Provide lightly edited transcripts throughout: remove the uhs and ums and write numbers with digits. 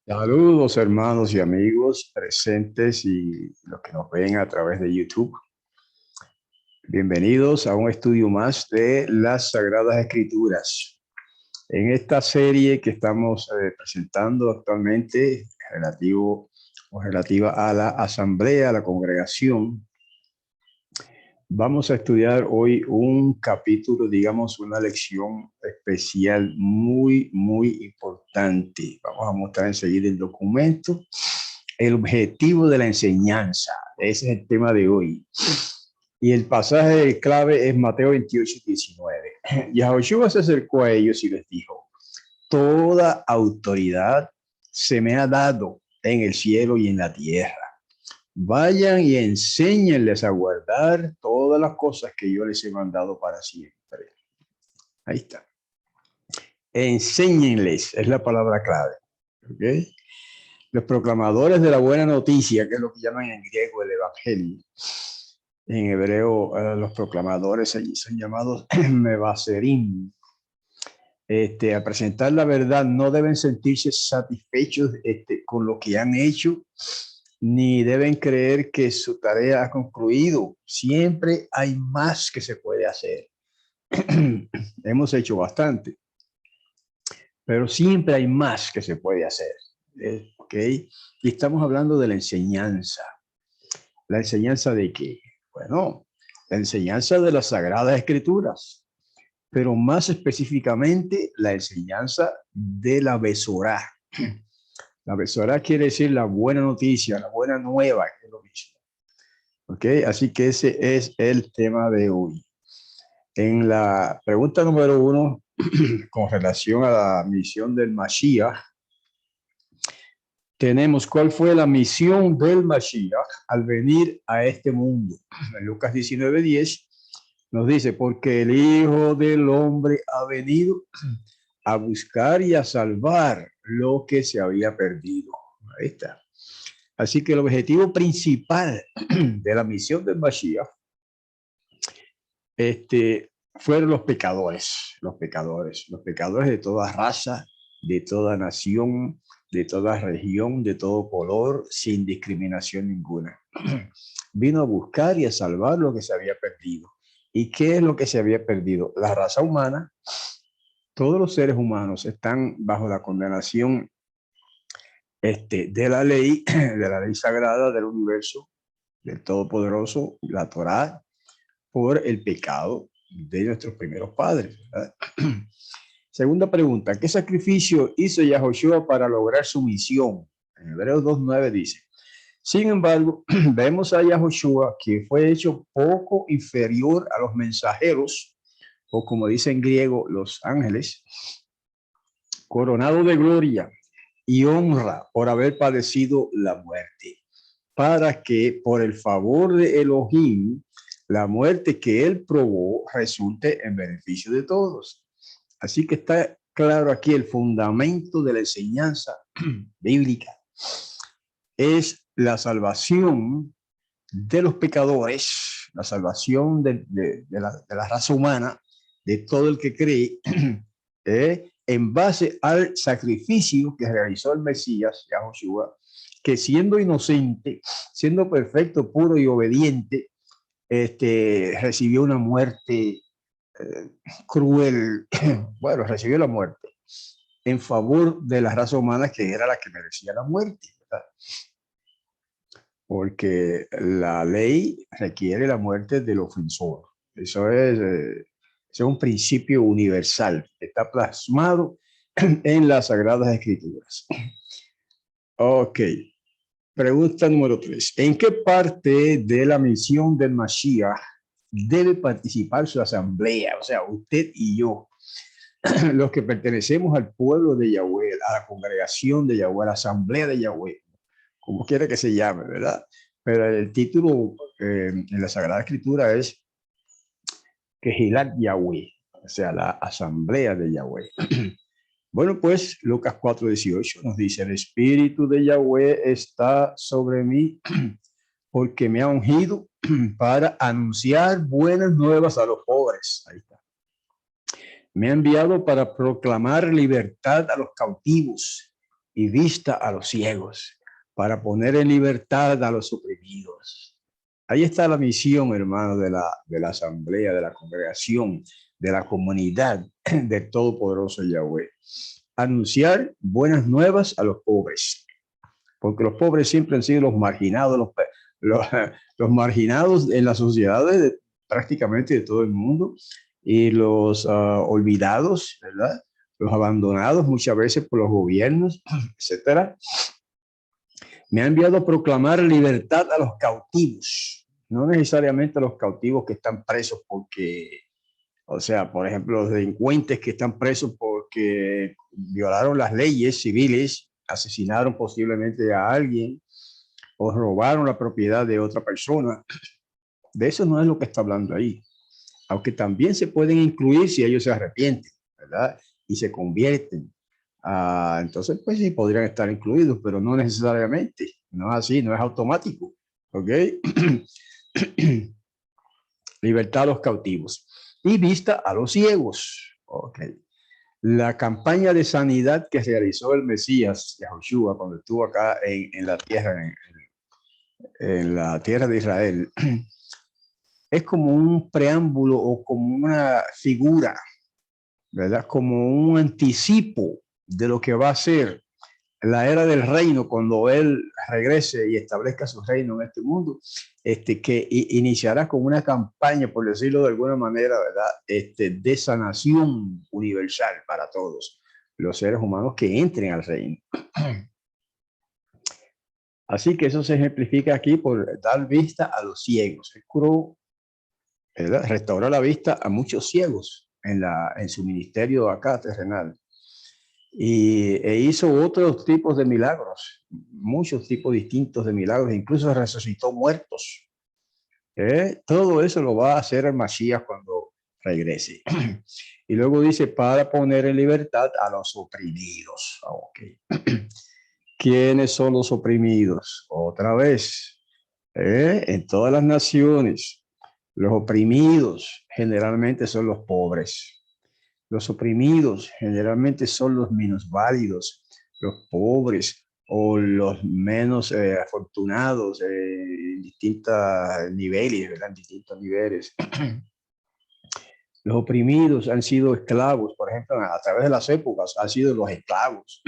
Saludos hermanos y amigos presentes y los que nos ven a través de YouTube. Bienvenidos a un estudio más de las Sagradas Escrituras. En esta serie que estamos presentando actualmente relativa a la asamblea, a la congregación, vamos a estudiar hoy un capítulo, digamos, una lección especial muy importante. Vamos a mostrar enseguida el documento. El objetivo de la enseñanza. Ese es el tema de hoy. Y el pasaje clave es Mateo 28:19. Yahoshua se acercó a ellos y les dijo: toda autoridad se me ha dado en el cielo y en la tierra. Vayan y enséñenles a guardar todas las cosas que yo les he mandado para siempre. Ahí está. Enséñenles, es la palabra clave. ¿Ok? Los proclamadores de la buena noticia, que es lo que llaman en griego el evangelio. En hebreo, los proclamadores son llamados mevaserim. Al presentar la verdad, no deben sentirse satisfechos con lo que han hecho, ni deben creer que su tarea ha concluido. Siempre hay más que se puede hacer. Hemos hecho bastante, pero siempre hay más que se puede hacer. ¿Ok? Y estamos hablando de la enseñanza. ¿La enseñanza de qué? Bueno, la enseñanza de las Sagradas Escrituras, pero más específicamente la enseñanza de la Besorá. La Besorá quiere decir la buena noticia, la buena nueva, que es lo mismo. ¿Ok? Así que ese es el tema de hoy. En la pregunta número 1, con relación a la misión del Mashiach, tenemos cuál fue la misión del Mashiach al venir a este mundo. En Lucas 19:10 nos dice: porque el Hijo del Hombre ha venido a buscar y a salvar lo que se había perdido. Ahí está. Así que el objetivo principal de la misión del Mashiach fueron los pecadores de toda raza, de toda nación, de toda región, de todo color, sin discriminación ninguna. Vino a buscar y a salvar lo que se había perdido. ¿Y qué es lo que se había perdido? La raza humana. Todos los seres humanos están bajo la condenación de la ley sagrada del universo, del Todopoderoso, la Torá, por el pecado de nuestros primeros padres, ¿verdad? Segunda pregunta: ¿qué sacrificio hizo Yahoshua para lograr su misión? En Hebreos 2:9 dice: sin embargo, vemos a Yahoshua que fue hecho poco inferior a los mensajeros, o como dice en griego, los ángeles, coronado de gloria y honra por haber padecido la muerte, para que por el favor de Elohim, la muerte que él probó resulte en beneficio de todos. Así que está claro aquí el fundamento de la enseñanza bíblica. Es la salvación de los pecadores, la salvación de la raza humana, de todo el que cree, en base al sacrificio que realizó el Mesías, Yahoshua, que siendo inocente, siendo perfecto, puro y obediente, recibió una muerte cruel. Bueno, recibió la muerte en favor de la raza humana, que era la que merecía la muerte, ¿verdad? Porque la ley requiere la muerte del ofensor. Eso es un principio universal, está plasmado en las Sagradas Escrituras. Ok, pregunta número 3. ¿En qué parte de la misión del Mashiach debe participar su asamblea? O sea, usted y yo, los que pertenecemos al pueblo de Yahweh, a la congregación de Yahweh, a la asamblea de Yahweh, como quiera que se llame, ¿verdad? Pero el título en la Sagrada Escritura es Kehilat Yahweh, o sea, la asamblea de Yahweh. Bueno, pues Lucas 4:18 nos dice: el Espíritu de Yahweh está sobre mí porque me ha ungido para anunciar buenas nuevas a los pobres. Ahí está. Me ha enviado para proclamar libertad a los cautivos y vista a los ciegos, para poner en libertad a los oprimidos. Ahí está la misión, hermano, de la asamblea, de la congregación, de la comunidad del Todopoderoso Yahweh. Anunciar buenas nuevas a los pobres, porque los pobres siempre han sido los marginados, los, los marginados en las sociedades prácticamente de todo el mundo, y los olvidados, ¿verdad? Los abandonados muchas veces por los gobiernos, etcétera. Me ha enviado a proclamar libertad a los cautivos, no necesariamente a los cautivos que están presos porque, o sea, por ejemplo, los delincuentes que están presos porque violaron las leyes civiles, asesinaron posiblemente a alguien o robaron la propiedad de otra persona. De eso no es lo que está hablando ahí. Aunque también se pueden incluir si ellos se arrepienten, ¿verdad? Y se convierten. Entonces, pues sí, podrían estar incluidos, pero no necesariamente. No es así, no es automático. ¿Ok? Libertad a los cautivos y vista a los ciegos. ¿Ok? La campaña de sanidad que realizó el Mesías, Yahushua, cuando estuvo acá en la tierra, en la tierra de Israel, es como un preámbulo o como una figura, ¿verdad? Como un anticipo de lo que va a ser la era del reino cuando él regrese y establezca su reino en este mundo, que iniciará con una campaña, por decirlo de alguna manera, ¿verdad? De sanación universal para todos los seres humanos que entren al reino. Así que eso se ejemplifica aquí por dar vista a los ciegos. El curó, ¿verdad?, restauró la vista a muchos ciegos en su ministerio acá terrenal. E hizo otros tipos de milagros, muchos tipos distintos de milagros, incluso resucitó muertos. Todo eso lo va a hacer el Masías cuando regrese. Y luego dice, para poner en libertad a los oprimidos. Okay. ¿Quiénes son los oprimidos? Otra vez, en todas las naciones, los oprimidos generalmente son los pobres. Los oprimidos generalmente son los minusválidos, los pobres o los menos afortunados en distintos niveles, ¿verdad? En distintos niveles. Los oprimidos han sido esclavos, por ejemplo, a través de las épocas han sido los esclavos.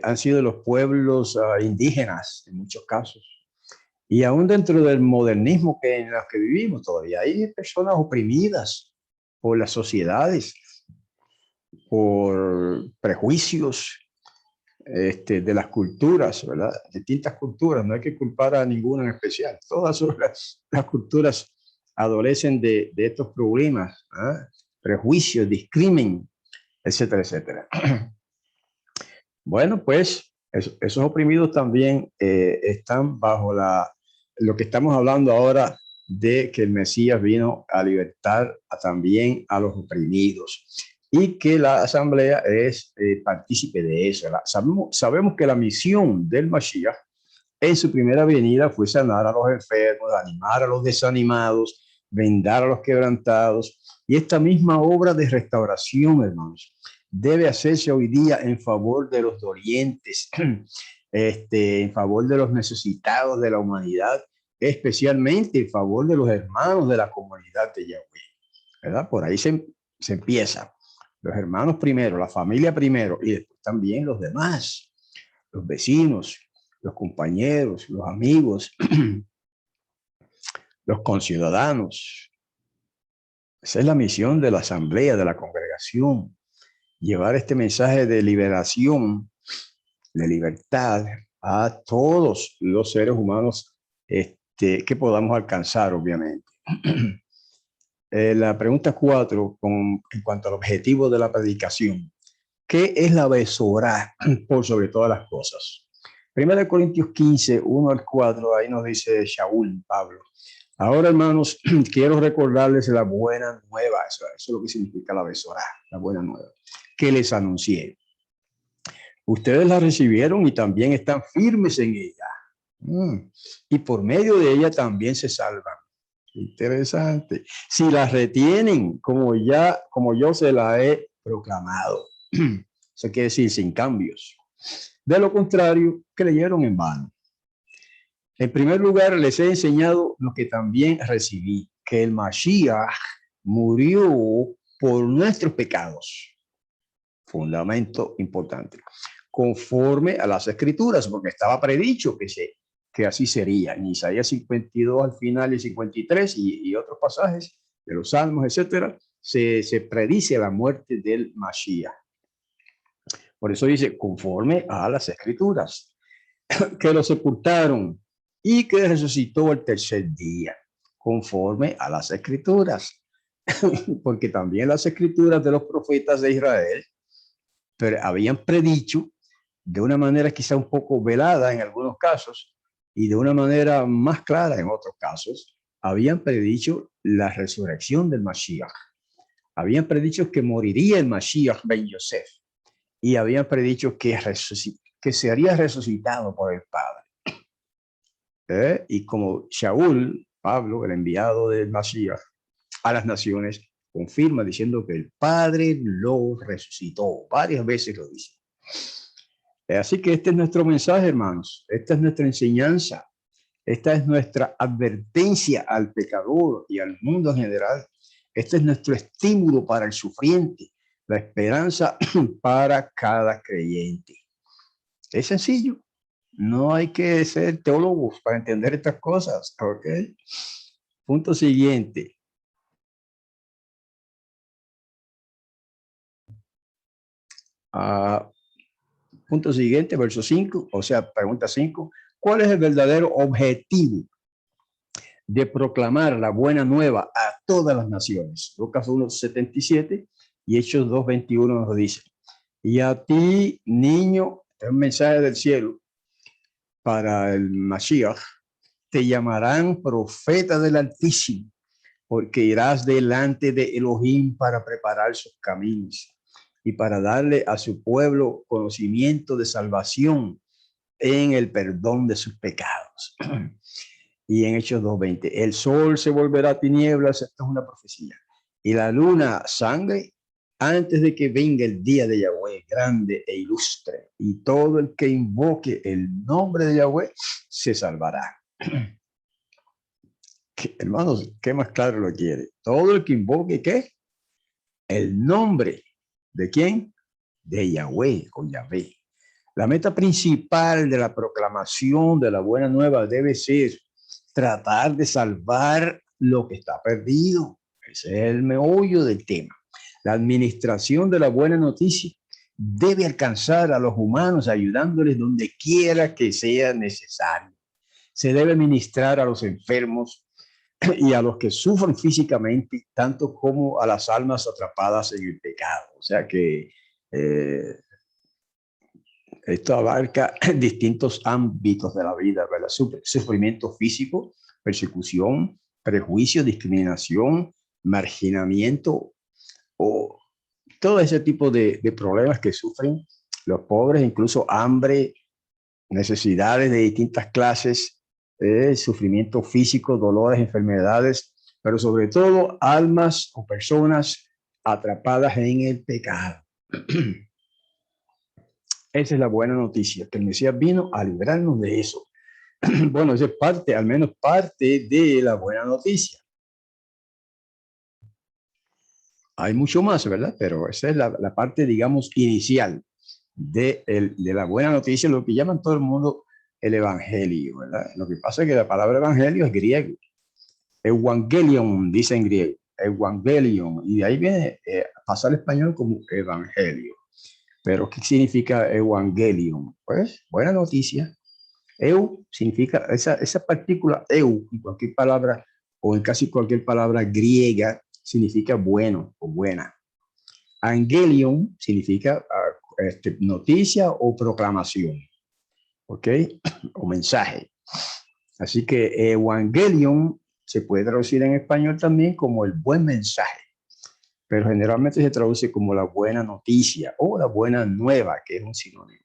Han sido los pueblos indígenas en muchos casos. Y aún dentro del modernismo en los que vivimos todavía hay personas oprimidas por las sociedades, por prejuicios de las culturas, ¿verdad? Distintas culturas, no hay que culpar a ninguna en especial. Todas las culturas adolecen de estos problemas, ¿eh? Prejuicios, discrimen, etcétera, etcétera. Bueno, pues esos oprimidos también están bajo lo que estamos hablando ahora de que el Mesías vino a libertar también a los oprimidos y que la asamblea es partícipe de eso. Sabemos que la misión del Mashiach en su primera venida fue sanar a los enfermos, animar a los desanimados, vendar a los quebrantados, y esta misma obra de restauración, hermanos, debe hacerse hoy día en favor de los dolientes, en favor de los necesitados de la humanidad, especialmente en favor de los hermanos de la comunidad de Yahweh, ¿verdad? Por ahí se empieza. Los hermanos primero, la familia primero, y después también los demás, los vecinos, los compañeros, los amigos, los conciudadanos. Esa es la misión de la asamblea, de la congregación, llevar este mensaje de liberación, de libertad a todos los seres humanos que podamos alcanzar, obviamente. La pregunta 4, en cuanto al objetivo de la predicación. ¿Qué es la Besorá por sobre todas las cosas? 1 Corintios 15, 1 al 4, ahí nos dice Shaul, Pablo. Ahora, hermanos, quiero recordarles la buena nueva, eso es lo que significa la Besorá, la buena nueva, que les anuncié. Ustedes la recibieron y también están firmes en ella. Y por medio de ella también se salvan. Interesante. Si la retienen, como yo se la he proclamado. Eso quiere decir sin cambios. De lo contrario, creyeron en vano. En primer lugar, les he enseñado lo que también recibí, que el Mashiach murió por nuestros pecados. Fundamento importante. Conforme a las escrituras, porque estaba predicho que así sería. En Isaías 52 al final y 53 y otros pasajes de los Salmos, etcétera, se predice la muerte del Mashiach. Por eso dice, conforme a las escrituras, que lo sepultaron y que resucitó el tercer día, conforme a las escrituras. Porque también las escrituras de los profetas de Israel habían predicho de una manera quizá un poco velada en algunos casos y de una manera más clara en otros casos, habían predicho la resurrección del Mashiach. Habían predicho que moriría el Mashiach ben Yosef y habían predicho que sería resucitado por el Padre. Y como Shaul, Pablo, el enviado del Mashiach a las naciones, confirma diciendo que el Padre lo resucitó. Varias veces lo dice. Así que este es nuestro mensaje, hermanos. Esta es nuestra enseñanza. Esta es nuestra advertencia al pecador y al mundo en general. Este es nuestro estímulo para el sufriente, la esperanza para cada creyente. Es sencillo. No hay que ser teólogos para entender estas cosas. ¿Ok? Punto siguiente. Punto siguiente, verso 5, o sea, pregunta 5. ¿Cuál es el verdadero objetivo de proclamar la buena nueva a todas las naciones? Lucas 1:77 y Hechos 2:21 nos dice, y a ti, niño, es un mensaje del cielo para el Mashiach, te llamarán profeta del Altísimo, porque irás delante de Elohim para preparar sus caminos y para darle a su pueblo conocimiento de salvación en el perdón de sus pecados. Y en Hechos 2:20, el sol se volverá tinieblas, esto es una profecía, y la luna sangre, antes de que venga el día de Yahweh, grande e ilustre, y todo el que invoque el nombre de Yahweh se salvará. Hermanos, ¿qué más claro lo quiere? Todo el que invoque, ¿qué? El nombre. ¿De quién? De Yahweh, con Yahvé. La meta principal de la proclamación de la buena nueva debe ser tratar de salvar lo que está perdido. Ese es el meollo del tema. La administración de la buena noticia debe alcanzar a los humanos ayudándoles donde quiera que sea necesario. Se debe ministrar a los enfermos y a los que sufren físicamente, tanto como a las almas atrapadas en el pecado. O sea que esto abarca distintos ámbitos de la vida, ¿verdad? Sufrimiento físico, persecución, prejuicio, discriminación, marginamiento o todo ese tipo de problemas que sufren los pobres, incluso hambre, necesidades de distintas clases, sufrimiento físico, dolores, enfermedades, pero sobre todo almas o personas atrapadas en el pecado. Esa es la buena noticia, que el Mesías vino a librarnos de eso. Bueno, esa es parte, al menos parte de la buena noticia. Hay mucho más, ¿verdad? Pero esa es la parte, digamos, inicial de la buena noticia, lo que llaman todo el mundo el evangelio, ¿verdad? Lo que pasa es que la palabra evangelio es griego. Evangelion, dice en griego. Evangelion. Y de ahí viene, pasa al español como evangelio. Pero, ¿qué significa evangelion? Pues, buena noticia. Eu significa, esa partícula eu, en cualquier palabra o en casi cualquier palabra griega, significa bueno o buena. Angelion significa noticia o proclamación, ¿ok? O mensaje. Así que evangelion se puede traducir en español también como el buen mensaje, pero generalmente se traduce como la buena noticia o la buena nueva, que es un sinónimo.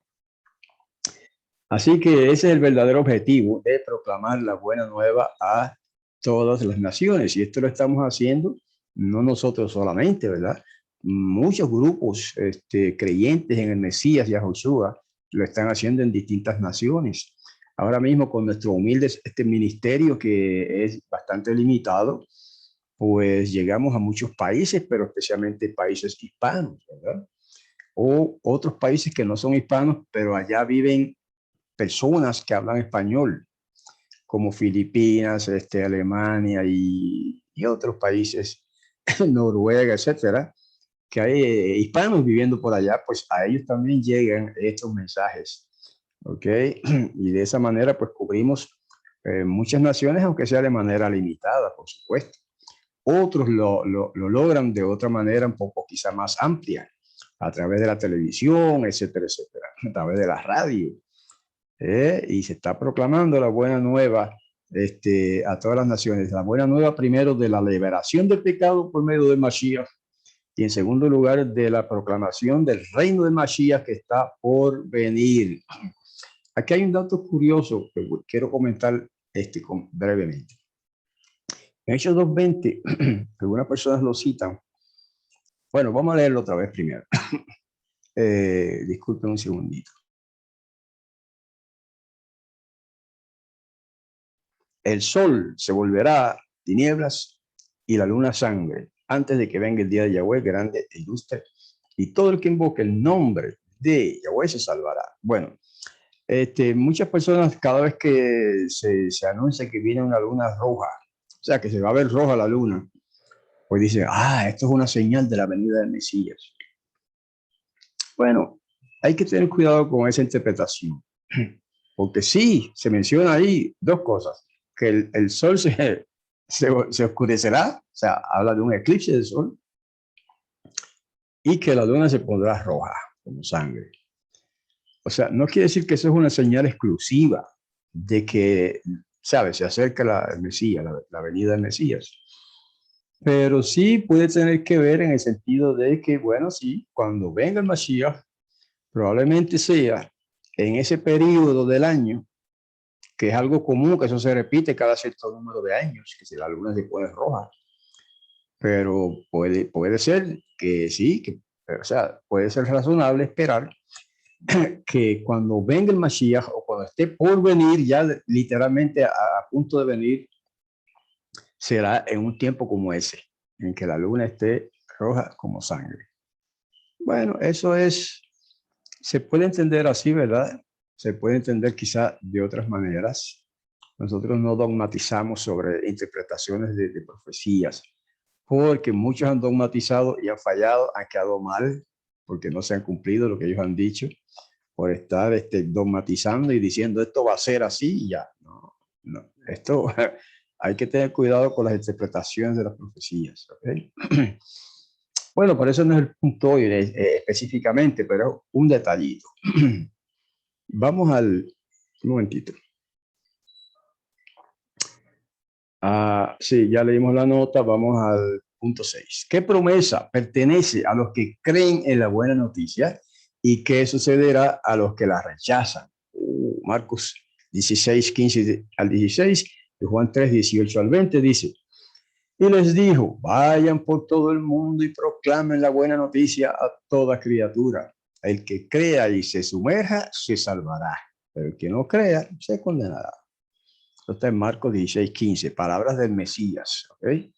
Así que ese es el verdadero objetivo de proclamar la buena nueva a todas las naciones. Y esto lo estamos haciendo no nosotros solamente, ¿verdad? muchos grupos creyentes en el Mesías y Yahushua lo están haciendo en distintas naciones. Ahora mismo con nuestro humilde ministerio, que es bastante limitado, pues llegamos a muchos países, pero especialmente países hispanos, ¿verdad? O otros países que no son hispanos, pero allá viven personas que hablan español, como Filipinas, Alemania y otros países, Noruega, etcétera, que hay hispanos viviendo por allá, pues a ellos también llegan estos mensajes, ¿ok? Y de esa manera, pues cubrimos muchas naciones, aunque sea de manera limitada, por supuesto. Otros lo logran de otra manera un poco quizá más amplia, a través de la televisión, etcétera, etcétera, a través de la radio. Y se está proclamando la buena nueva a todas las naciones. La buena nueva primero de la liberación del pecado por medio de Mashiach, y en segundo lugar de la proclamación del reino de Mashiach que está por venir. Aquí hay un dato curioso que quiero comentar brevemente. En Hechos 2:20, algunas personas lo citan. Bueno, vamos a leerlo otra vez primero. Disculpen un segundito. El sol se volverá tinieblas y la luna sangre antes de que venga el día de Yahweh grande e ilustre, y todo el que invoque el nombre de Yahweh se salvará. Bueno, muchas personas cada vez que se anuncia que viene una luna roja, o sea, que se va a ver roja la luna, pues dicen, esto es una señal de la venida del Mesías. Bueno, hay que tener cuidado con esa interpretación, porque sí, se menciona ahí dos cosas, que el sol se oscurecerá, o sea, habla de un eclipse del sol, y que la luna se pondrá roja, como sangre. O sea, no quiere decir que eso es una señal exclusiva de que, ¿sabes? Se acerca el Mesías, la venida del Mesías. Pero sí puede tener que ver en el sentido de que, bueno, sí, cuando venga el Mesías, probablemente sea en ese periodo del año, que es algo común, que eso se repite cada cierto número de años, que si la luna se pone roja. Pero puede ser que sí, o sea, puede ser razonable esperar que cuando venga el Mashiach o cuando esté por venir, ya literalmente a punto de venir, será en un tiempo como ese, en que la luna esté roja como sangre. Bueno, eso se puede entender así, ¿verdad? Se puede entender quizá de otras maneras. Nosotros no dogmatizamos sobre interpretaciones de profecías, porque muchos han dogmatizado y han fallado, han quedado mal, porque no se han cumplido lo que ellos han dicho, por estar dogmatizando y diciendo esto va a ser así y ya. No, no. Esto hay que tener cuidado con las interpretaciones de las profecías. ¿Okay? Bueno, por eso no es el punto hoy específicamente, pero un detallito. Vamos un momentito. Sí, ya leímos la nota, vamos al punto 6. ¿Qué promesa pertenece a los que creen en la buena noticia y qué sucederá a los que la rechazan? Marcos 16, 15 al 16 y Juan 3, 18 al 20 dice, y les dijo, vayan por todo el mundo y proclamen la buena noticia a toda criatura. El que crea y se sumerja, se salvará, pero el que no crea, se condenará. Esto está en Marcos 16, 15, palabras del Mesías. ¿Okay?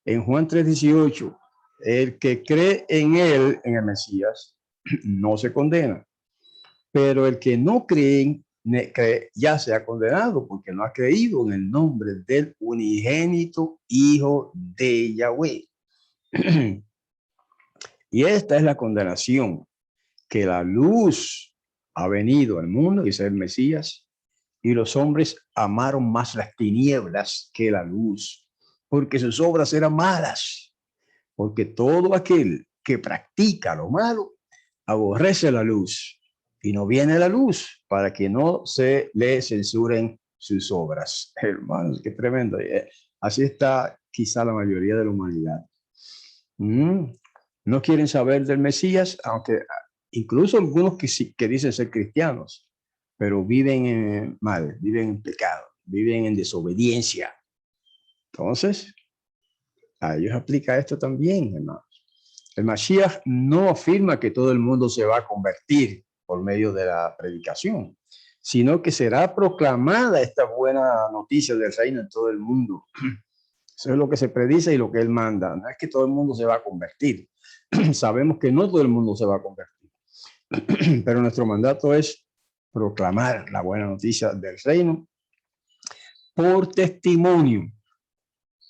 En Juan 3, 18, el que cree en él, en el Mesías, no se condena, pero el que no cree ya se ha condenado porque no ha creído en el nombre del unigénito Hijo de Yahweh. Y esta es la condenación, que la luz ha venido al mundo, dice el Mesías, y los hombres amaron más las tinieblas que la luz, porque sus obras eran malas, porque todo aquel que practica lo malo aborrece la luz y no viene la luz para que no se le censuren sus obras. Hermanos, qué tremendo. Así está quizá la mayoría de la humanidad. No quieren saber del Mesías, aunque incluso algunos que dicen ser cristianos, pero viven mal, viven en pecado, viven en desobediencia. Entonces, a ellos aplica esto también, hermanos. El Mashiach no afirma que todo el mundo se va a convertir por medio de la predicación, sino que será proclamada esta buena noticia del reino en todo el mundo. Eso es lo que se predice y lo que él manda. No es que todo el mundo se va a convertir. Sabemos que no todo el mundo se va a convertir, pero nuestro mandato es proclamar la buena noticia del reino por testimonio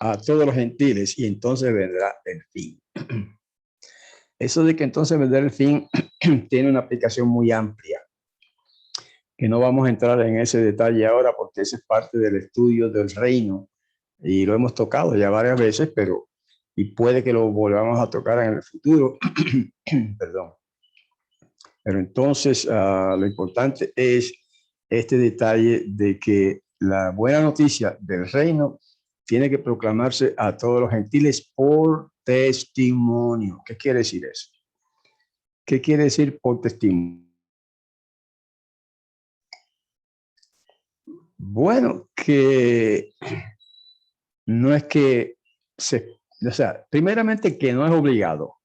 a todos los gentiles, y entonces vendrá el fin. Eso de que entonces vendrá el fin tiene una aplicación muy amplia, que no vamos a entrar en ese detalle ahora porque ese es parte del estudio del reino y lo hemos tocado ya varias veces, pero y puede que lo volvamos a tocar en el futuro. Perdón. Pero entonces lo importante es este detalle de que la buena noticia del reino tiene que proclamarse a todos los gentiles por testimonio. ¿Qué quiere decir eso? ¿Qué quiere decir por testimonio? Bueno, que no es que o sea, primeramente que no es obligado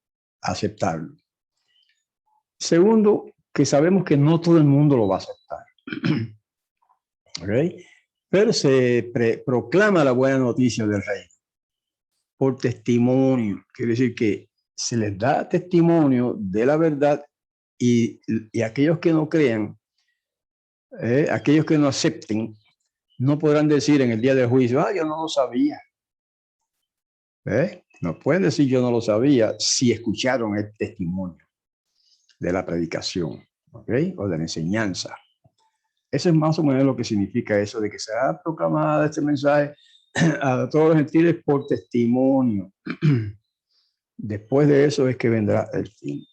a aceptarlo. Segundo, que sabemos que no todo el mundo lo va a aceptar. ¿Okay? Pero se proclama la buena noticia del reino por testimonio. Quiere decir que se les da testimonio de la verdad y aquellos que no crean, aquellos que no acepten, no podrán decir en el día del juicio, yo no lo sabía. No pueden decir yo no lo sabía si escucharon el testimonio de la predicación, ¿okay? O de la enseñanza. Eso es más o menos lo que significa eso de que será proclamada este mensaje a todos los gentiles por testimonio. Después de eso es que vendrá el fin.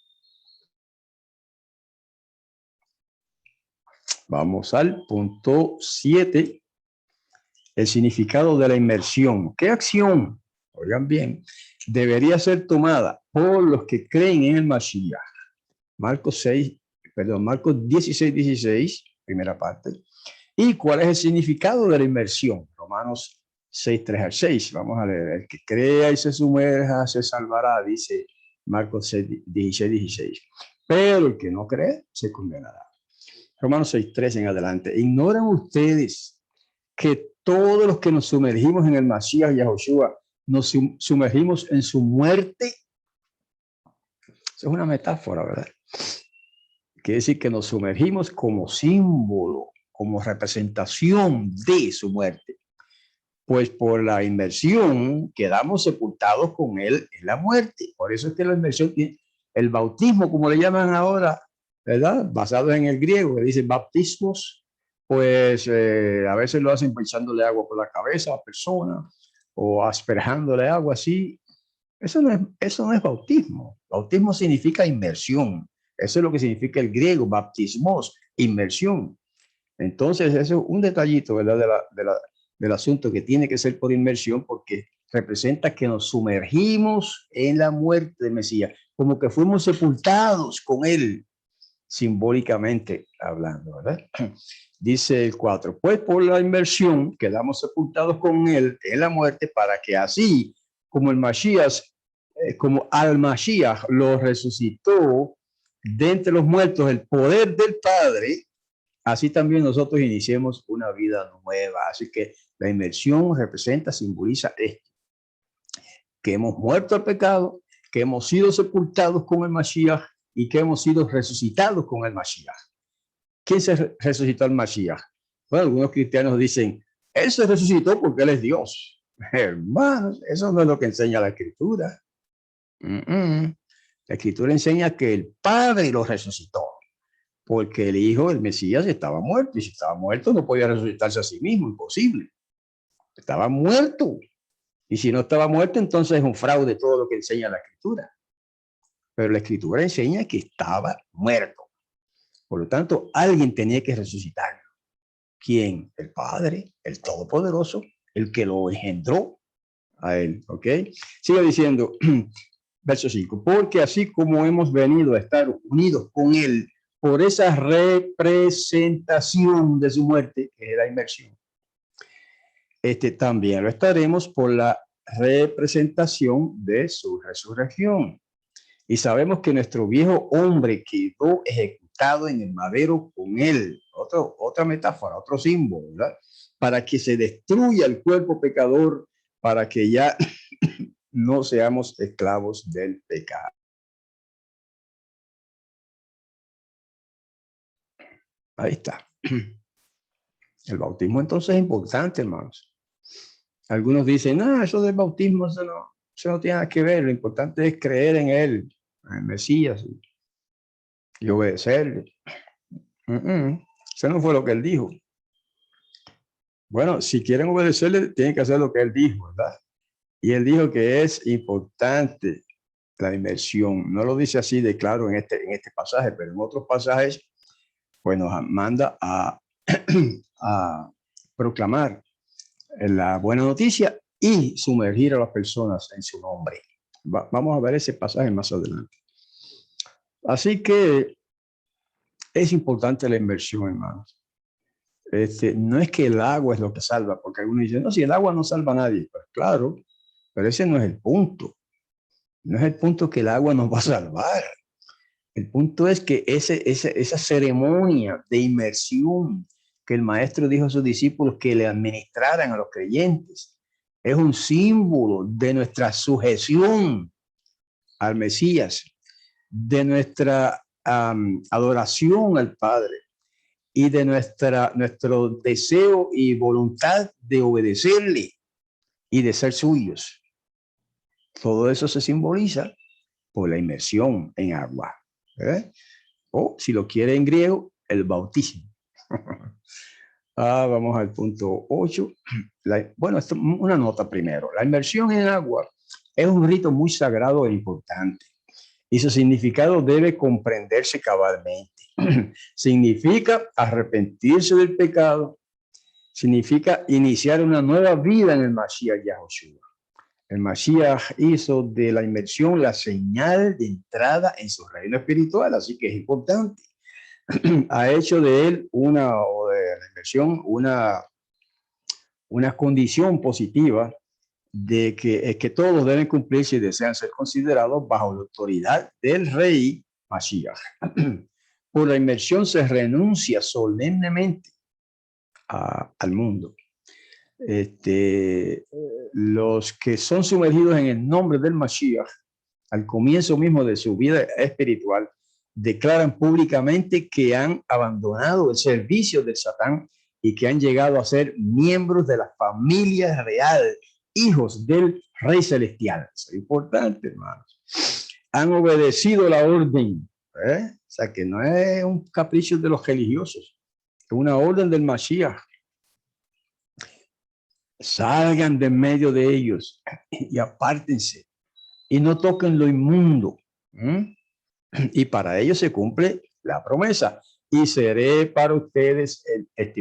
Vamos al punto 7. El significado de la inmersión. ¿Qué acción, oigan bien, debería ser tomada por los que creen en el Mashiach? Marcos 16, 16, primera parte. ¿Y cuál es el significado de la inmersión? Romanos 6, 3 al 6. Vamos a leer. El que crea y se sumerja se salvará, dice Marcos 6, 16, 16. Pero el que no cree se condenará. Romanos 6, 3 en adelante. ¿Ignoran ustedes que todos los que nos sumergimos en el Mashiach Yahushua nos sumergimos en su muerte? Eso es una metáfora, ¿verdad? Quiere decir que nos sumergimos como símbolo, como representación de su muerte. Pues por la inmersión quedamos sepultados con él en la muerte. Por eso es que la inmersión, el bautismo, como le llaman ahora, ¿verdad? Basado en el griego, que dice baptismos, pues a veces lo hacen echándole agua por la cabeza a la persona o asperjándole agua así. Eso no es bautismo. Bautismo significa inmersión. Eso es lo que significa el griego, baptismos, inmersión. Entonces, eso es un detallito, ¿verdad? Del asunto, que tiene que ser por inmersión, porque representa que nos sumergimos en la muerte del Mesías, como que fuimos sepultados con él, simbólicamente hablando, ¿verdad? Dice el 4, pues por la inmersión quedamos sepultados con él en la muerte, para que así como el Mashiach, como al Mashiach lo resucitó de entre los muertos el poder del Padre, así también nosotros iniciemos una vida nueva. Así que la inmersión representa, simboliza esto, que hemos muerto al pecado, que hemos sido sepultados con el Mashiach y que hemos sido resucitados con el Mashiach. ¿Quién se resucitó al Mashiach? Bueno, algunos cristianos dicen, él se resucitó porque él es Dios. Hermanos, eso no es lo que enseña la Escritura. La Escritura enseña que el Padre lo resucitó, porque el Hijo, el Mesías, estaba muerto, y si estaba muerto no podía resucitarse a sí mismo, imposible. Estaba muerto. Y si no estaba muerto, entonces es un fraude todo lo que enseña la Escritura. Pero la Escritura enseña que estaba muerto. Por lo tanto, alguien tenía que resucitarlo. ¿Quién? El Padre, el Todopoderoso, el que lo engendró a él. ¿Ok? Sigue diciendo, verso 5, porque así como hemos venido a estar unidos con él por esa representación de su muerte, que es la inmersión, también lo estaremos por la representación de su resurrección. Y sabemos que nuestro viejo hombre quedó ejecutado en el madero con él. Otra metáfora, otro símbolo, ¿verdad? Para que se destruya el cuerpo pecador, para que ya no seamos esclavos del pecado. Ahí está. El bautismo entonces es importante, hermanos. Algunos dicen, no, eso del bautismo, eso no tiene nada que ver. Lo importante es creer en él, en el Mesías, y obedecerle. Eso no fue lo que él dijo. Bueno, si quieren obedecerle, tienen que hacer lo que él dijo, ¿verdad? Y él dijo que es importante la inmersión. No lo dice así de claro en este pasaje, pero en otros pasajes, pues nos manda a, a proclamar la buena noticia y sumergir a las personas en su nombre. Vamos a ver ese pasaje más adelante. Así que es importante la inmersión, hermanos. No es que el agua es lo que salva, porque algunos dicen, no, si el agua no salva a nadie. Pues claro, pero ese no es el punto. No es el punto que el agua nos va a salvar. El punto es que esa ceremonia de inmersión que el maestro dijo a sus discípulos que le administraran a los creyentes es un símbolo de nuestra sujeción al Mesías, de nuestra adoración al Padre y de nuestro deseo y voluntad de obedecerle y de ser suyos. Todo eso se simboliza por la inmersión en agua. O, si lo quiere en griego, el bautismo. Vamos al punto 8. Bueno, esto, una nota primero. La inmersión en agua es un rito muy sagrado e importante. Y su significado debe comprenderse cabalmente. Significa arrepentirse del pecado. Significa iniciar una nueva vida en el Mashiach Yahushua. El Mashiach hizo de la inmersión la señal de entrada en su reino espiritual, así que es importante. Ha hecho de él de la inmersión una condición positiva de que todos deben cumplir si desean ser considerados bajo la autoridad del rey Mashiach. Por la inmersión se renuncia solemnemente al mundo. Los que son sumergidos en el nombre del Mashiach, al comienzo mismo de su vida espiritual, declaran públicamente que han abandonado el servicio del Satán y que han llegado a ser miembros de la familia real, hijos del Rey Celestial. Eso es importante, hermanos. Han obedecido la orden. O sea, que no es un capricho de los religiosos, es una orden del Mashiach. Salgan de medio de ellos y apártense y no toquen lo inmundo. Y para ello se cumple la promesa. Y seré para ustedes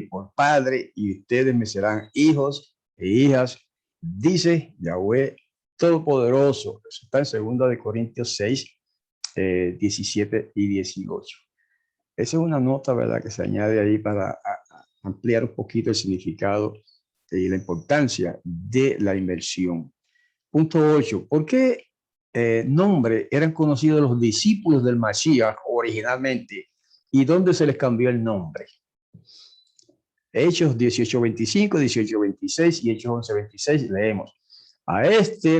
por padre y ustedes me serán hijos e hijas, dice Yahweh Todopoderoso. Eso está en 2 Corintios 6, 17 y 18. Esa es una nota, ¿verdad?, que se añade ahí para ampliar un poquito el significado y la importancia de la inmersión. Punto 8. ¿Por qué nombre eran conocidos los discípulos del Mashiach originalmente y dónde se les cambió el nombre? Hechos 18:25, 18:26 y Hechos 11:26 leemos: a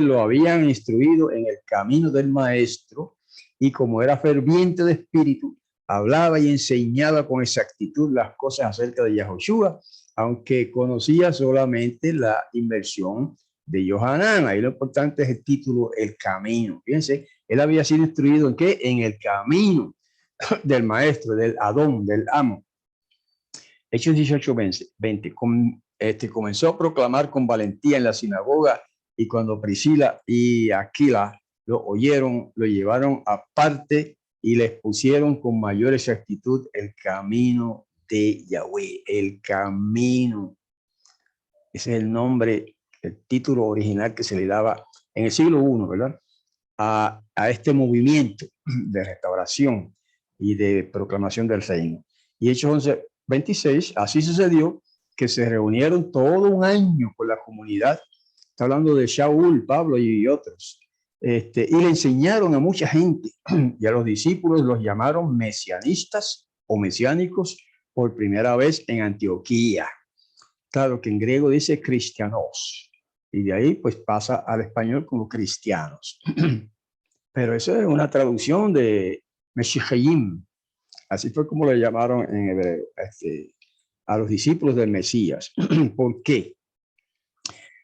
lo habían instruido en el camino del maestro y como era ferviente de espíritu, hablaba y enseñaba con exactitud las cosas acerca de Yahushua, aunque conocía solamente la inmersión de Yohanan. Ahí lo importante es el título, el camino. Fíjense, él había sido instruido en qué? En el camino del maestro, del Adón, del amo. Hechos 18:20. Comenzó a proclamar con valentía en la sinagoga y cuando Priscila y Aquila lo oyeron, lo llevaron aparte y les pusieron con mayor exactitud el camino de Yahweh, el camino. Ese es el nombre, el título original que se le daba en el siglo I, ¿verdad? A este movimiento de restauración y de proclamación del reino. Y Hechos 11:26, así sucedió que se reunieron todo un año con la comunidad. Está hablando de Shaul, Pablo y otros. y le enseñaron a mucha gente y a los discípulos los llamaron mesianistas o mesiánicos por primera vez en Antioquía. Claro que en griego dice cristianos y de ahí pues pasa al español como cristianos. Pero eso es una traducción de Meshiachim. Así fue como le llamaron en hebreo a los discípulos del Mesías. ¿Por qué?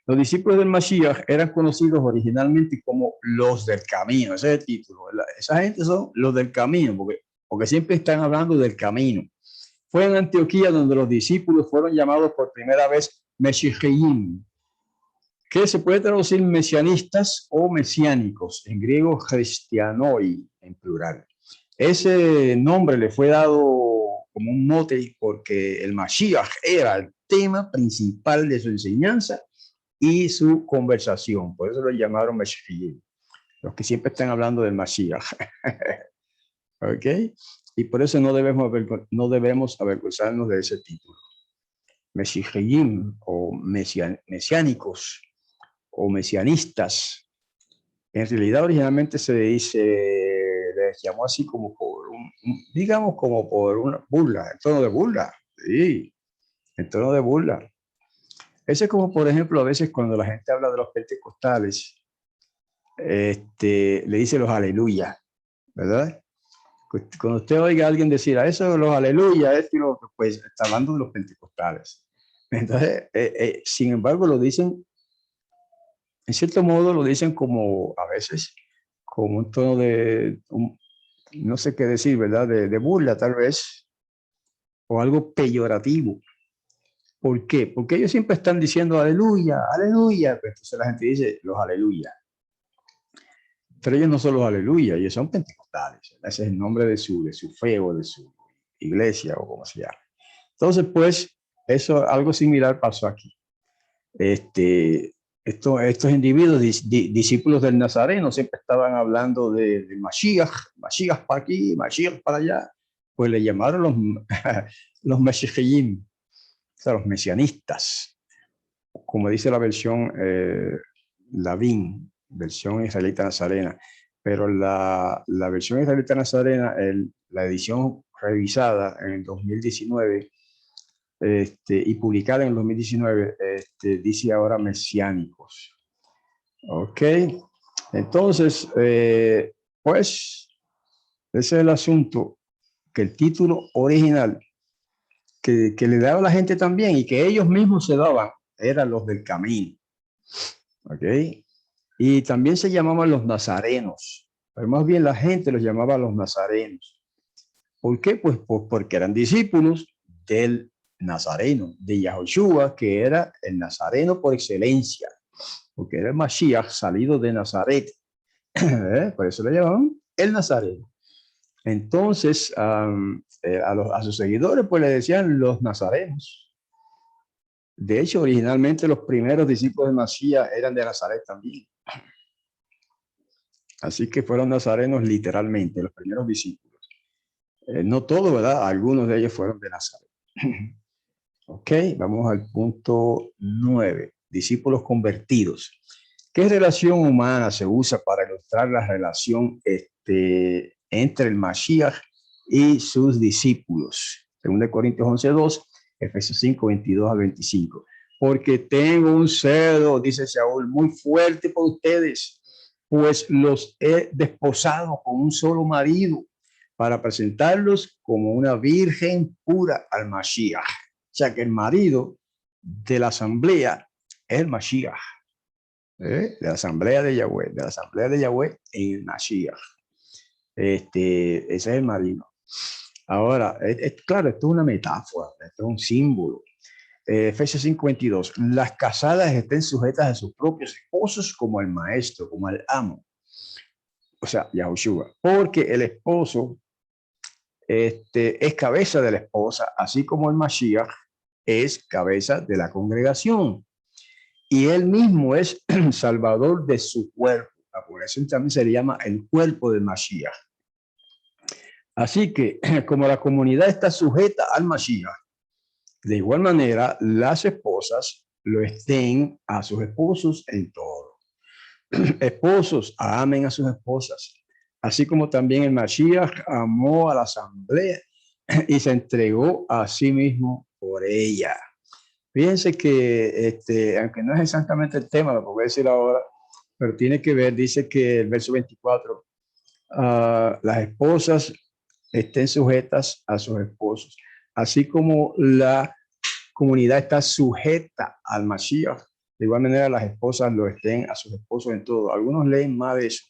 Los discípulos del Mashiach eran conocidos originalmente como los del camino. Ese es el título. Esa gente son los del camino, porque siempre están hablando del camino. Fue en Antioquía donde los discípulos fueron llamados por primera vez Meshiachim, que se puede traducir mesianistas o mesiánicos, en griego Christianoi, en plural. Ese nombre le fue dado como un mote porque el Mashiach era el tema principal de su enseñanza y su conversación. Por eso lo llamaron Meshiachim, los que siempre están hablando del Mashiach. ¿Ok? Y por eso no debemos avergonzarnos de ese título. Meshiachim o mesiánicos o mesianistas. En realidad originalmente les llamó así como por digamos como por una burla, en tono de burla. Sí, en tono de burla. Ese es como, por ejemplo, a veces cuando la gente habla de los pentecostales, le dice los aleluya, ¿verdad? Cuando usted oiga a alguien decir a eso, los aleluya, pues está hablando de los pentecostales. Entonces, sin embargo, lo dicen, en cierto modo, lo dicen como a veces, como un tono no sé qué decir, ¿verdad? De burla, tal vez, o algo peyorativo. ¿Por qué? Porque ellos siempre están diciendo aleluya, aleluya. Pero entonces la gente dice los aleluya. Pero ellos no son los aleluya, ellos son pentecostales. Ese es el nombre de su fe o de su iglesia o como se llama. Entonces, pues, algo similar pasó aquí. Estos individuos, discípulos del Nazareno, siempre estaban hablando de Mashiach para aquí, Mashiach para allá. Pues le llamaron los Meshiachim. O sea, los mesianistas, como dice la versión Lavín, versión israelita nazarena. Pero la versión israelita nazarena, la edición revisada en el 2019 y publicada en el 2019, dice ahora mesiánicos. Ok, entonces, pues, ese es el asunto, que el título original que le daba a la gente también y que ellos mismos se daban, eran los del camino. ¿Ok? Y también se llamaban los nazarenos, pero más bien la gente los llamaba los nazarenos. ¿Por qué? Pues porque eran discípulos del Nazareno, de Yahoshua, que era el nazareno por excelencia, porque era el Mashiach salido de Nazaret. Por eso le llamaban el Nazareno. Entonces, a sus seguidores, pues le decían los nazarenos. De hecho, originalmente los primeros discípulos de Masías eran de Nazaret también. Así que fueron nazarenos literalmente, los primeros discípulos. No todos, ¿verdad? Algunos de ellos fueron de Nazaret. Ok, vamos al punto 9. Discípulos convertidos. ¿Qué relación humana se usa para ilustrar la relación entre el Mashiach y sus discípulos? 2 Corintios 11:2, Efesios 5:22-25. Porque tengo un celo, dice Saúl, muy fuerte por ustedes, pues los he desposado con un solo marido para presentarlos como una virgen pura al Mashiach. O sea que el marido de la asamblea es el Mashiach. De la asamblea de Yahweh en el Mashiach. Ese es el marido. Ahora, claro, esto es una metáfora, esto es un símbolo. Efesios 5:22, las casadas estén sujetas a sus propios esposos como al maestro, como al amo. O sea, Yahushua, porque el esposo es cabeza de la esposa, así como el Mashiach es cabeza de la congregación. Y él mismo es salvador de su cuerpo. Por eso también se le llama el cuerpo del Mashiach. Así que, como la comunidad está sujeta al Mashiach, de igual manera, las esposas lo estén a sus esposos en todo. Esposos, amen a sus esposas, así como también el Mashiach amó a la asamblea y se entregó a sí mismo por ella. Fíjense que, aunque no es exactamente el tema, lo voy a decir ahora, pero tiene que ver, dice que el verso 24, las esposas estén sujetas a sus esposos, así como la comunidad está sujeta al Mashiach. De igual manera, las esposas lo estén a sus esposos en todo. Algunos leen mal eso,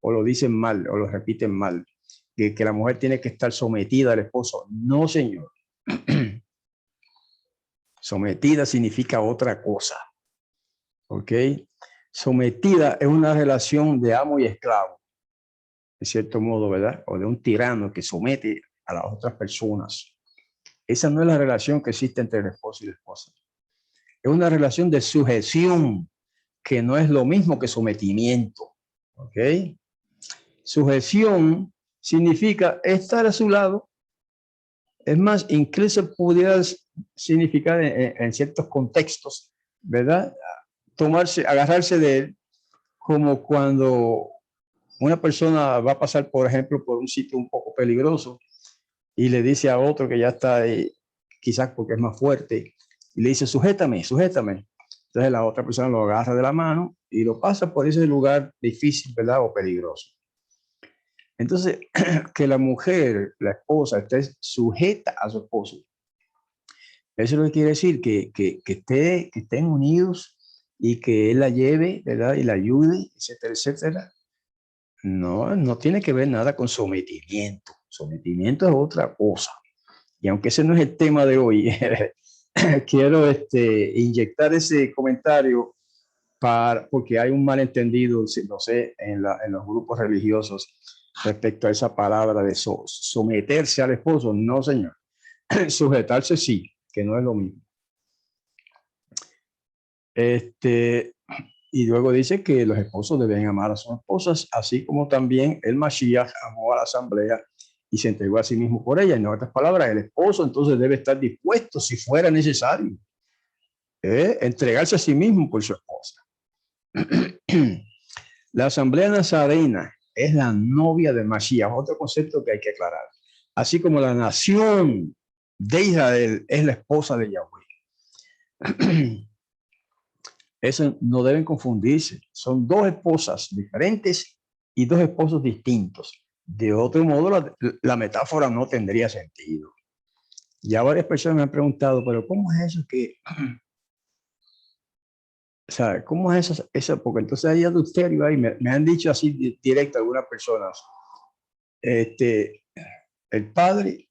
o lo dicen mal, o lo repiten mal, que la mujer tiene que estar sometida al esposo. No, señor. Sometida significa otra cosa. ¿Ok? Sometida es una relación de amo y esclavo, de cierto modo, ¿verdad? O de un tirano que somete a las otras personas. Esa no es la relación que existe entre el esposo y la esposa. Es una relación de sujeción, que no es lo mismo que sometimiento. ¿Ok? Sujeción significa estar a su lado. Es más, incluso pudiera significar en ciertos contextos, ¿verdad? Tomarse, agarrarse de él, como cuando una persona va a pasar, por ejemplo, por un sitio un poco peligroso y le dice a otro que ya está ahí, quizás porque es más fuerte, y le dice, sujétame, sujétame. Entonces la otra persona lo agarra de la mano y lo pasa por ese lugar difícil, ¿verdad? O peligroso. Entonces, que la mujer, la esposa, esté sujeta a su esposo. Eso es lo que quiere decir, que estén unidos y que él la lleve, ¿verdad? Y la ayude, etcétera, etcétera. No, no tiene que ver nada con sometimiento. Sometimiento es otra cosa. Y aunque ese no es el tema de hoy, quiero inyectar ese comentario porque hay un malentendido, no sé, en los grupos religiosos respecto a esa palabra de someterse al esposo. No, señor. Sujetarse sí, que no es lo mismo. Y luego dice que los esposos deben amar a sus esposas, así como también el Mashiach amó a la asamblea y se entregó a sí mismo por ella. En otras palabras, el esposo entonces debe estar dispuesto, si fuera necesario, entregarse a sí mismo por su esposa. La asamblea nazarena es la novia de Mashiach, otro concepto que hay que aclarar. Así como la nación de Israel es la esposa de Yahweh. Eso no deben confundirse. Son dos esposas diferentes y dos esposos distintos. De otro modo, la metáfora no tendría sentido. Ya varias personas me han preguntado, pero ¿cómo es eso que... O sea, ¿cómo es eso? Porque entonces hay adulterio ahí. Me han dicho así directo algunas personas. El padre